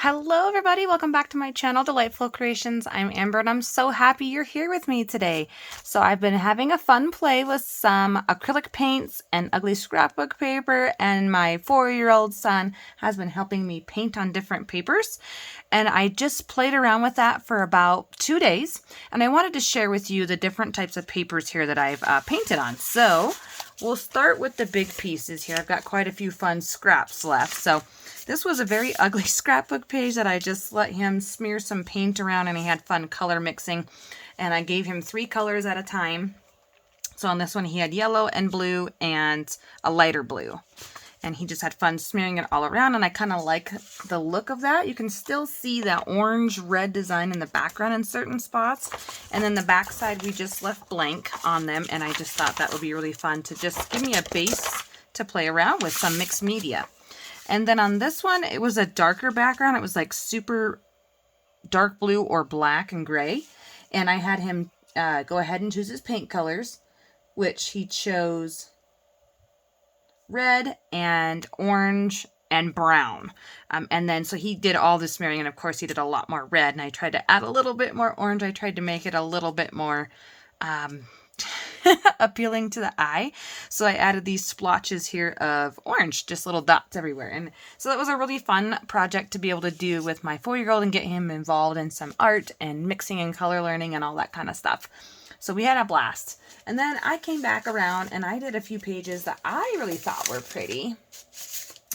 Hello everybody, welcome back to my channel, Delightful Creations. I'm Amber and I'm so happy you're here with me today. So I've been having a fun play with some acrylic paints and ugly scrapbook paper, and my 4-year-old son has been helping me paint on different papers. And I just played around with that for about 2 days, and I wanted to share with you the different types of papers here that I've painted on. So we'll start with the big pieces here. I've got quite a few fun scraps left. So this was a very ugly scrapbook page that I just let him smear some paint around, and he had fun color mixing. And I gave him 3 colors at a time. So on this one he had yellow and blue and a lighter blue. And he just had fun smearing it all around, and I kind of like the look of that. You can still see that orange-red design in the background in certain spots. And then the back side we just left blank on them, and I just thought that would be really fun to just give me a base to play around with some mixed media. And then on this one, it was a darker background. It was like super dark blue or black and gray. And I had him go ahead and choose his paint colors, which he chose red and orange and brown. And then so he did all the smearing, and of course he did a lot more red, and I tried to add a little bit more orange. I tried to make it a little bit more appealing to the eye. So I added these splotches here of orange, just little dots everywhere. And so that was a really fun project to be able to do with my 4-year-old and get him involved in some art and mixing and color learning and all that kind of stuff. So we had a blast. And then I came back around and I did a few pages that I really thought were pretty.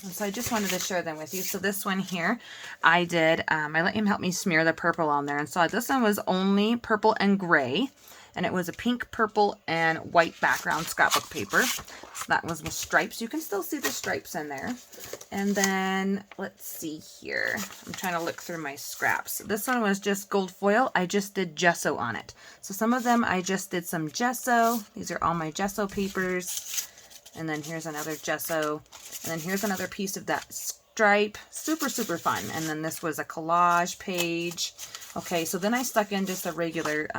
And so I just wanted to share them with you. So this one here, I did, I let him help me smear the purple on there. And so this one was only purple and gray. And it was a pink, purple, and white background scrapbook paper. So that was with stripes. You can still see the stripes in there. And then, let's see here. I'm trying to look through my scraps. This one was just gold foil. I just did gesso on it. So some of them I just did some gesso. These are all my gesso papers. And then here's another gesso. And then here's another piece of that stripe. Super, super fun. And then this was a collage page. Okay, so then I stuck in just a regular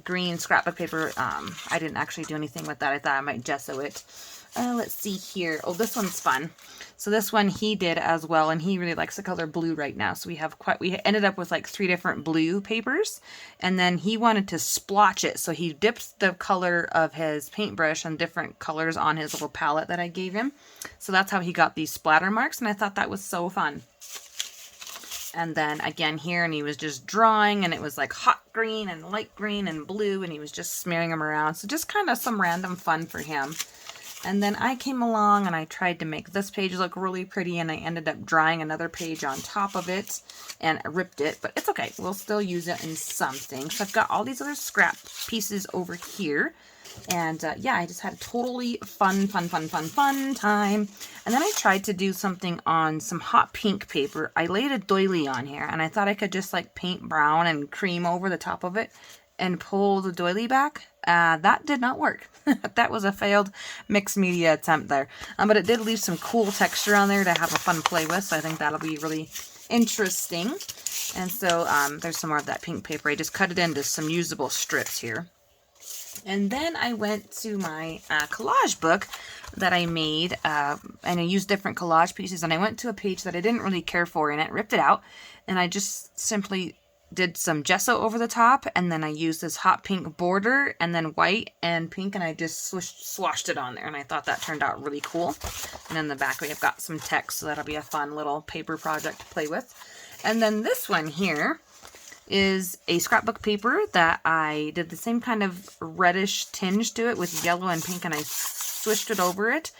green scrapbook paper. I didn't actually do anything with that. I thought I might gesso it. Let's see here. Oh, this one's fun. So this one he did as well, and he really likes the color blue right now. So we ended up with like 3 different blue papers, and then he wanted to splotch it. So he dipped the color of his paintbrush on different colors on his little palette that I gave him. So that's how he got these splatter marks, and I thought that was so fun. And then again here, and he was just drawing, and it was like hot green and light green and blue, and he was just smearing them around. So just kind of some random fun for him. And then I came along and I tried to make this page look really pretty, and I ended up drawing another page on top of it and I ripped it, but it's okay. We'll still use it in something. So I've got all these other scrap pieces over here. And yeah, I just had a totally fun time. And then I tried to do something on some hot pink paper. I laid a doily on here, and I thought I could just like paint brown and cream over the top of it and pull the doily back. That did not work. That was a failed mixed media attempt there. But it did leave some cool texture on there to have a fun play with, so I think that'll be really interesting. And so there's some more of that pink paper. I just cut it into some usable strips here. And then I went to my collage book that I made, and I used different collage pieces, and I went to a page that I didn't really care for in it, ripped it out, and I just simply did some gesso over the top, and then I used this hot pink border, and then white and pink, and I just swashed it on there, and I thought that turned out really cool. And in the back we have got some text, so that'll be a fun little paper project to play with. And then this one here is a scrapbook paper that I did the same kind of reddish tinge to it with yellow and pink, and I swished it over it.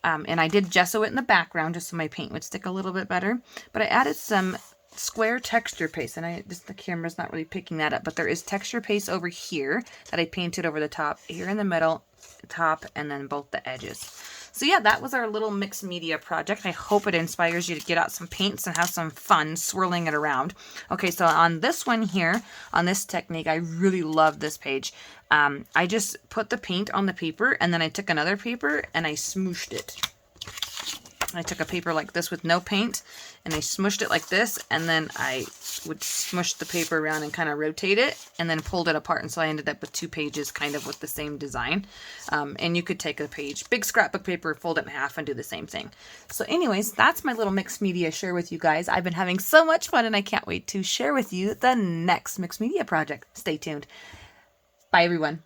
And I did gesso it in the background just so my paint would stick a little bit better. But I added some square texture paste, and the camera's not really picking that up, but there is texture paste over here that I painted over the top, here in the middle, top, and then both the edges. So yeah, that was our little mixed media project. I hope it inspires you to get out some paints and have some fun swirling it around. Okay, so on this one here, on this technique, I really love this page. I just put the paint on the paper, and then I took another paper and I smooshed it. I took a paper like this with no paint and I smushed it like this, and then I would smush the paper around and kind of rotate it and then pulled it apart. And so I ended up with 2 pages kind of with the same design. And you could take a page, big scrapbook paper, fold it in half and do the same thing. So anyways, that's my little mixed media share with you guys. I've been having so much fun and I can't wait to share with you the next mixed media project. Stay tuned. Bye everyone.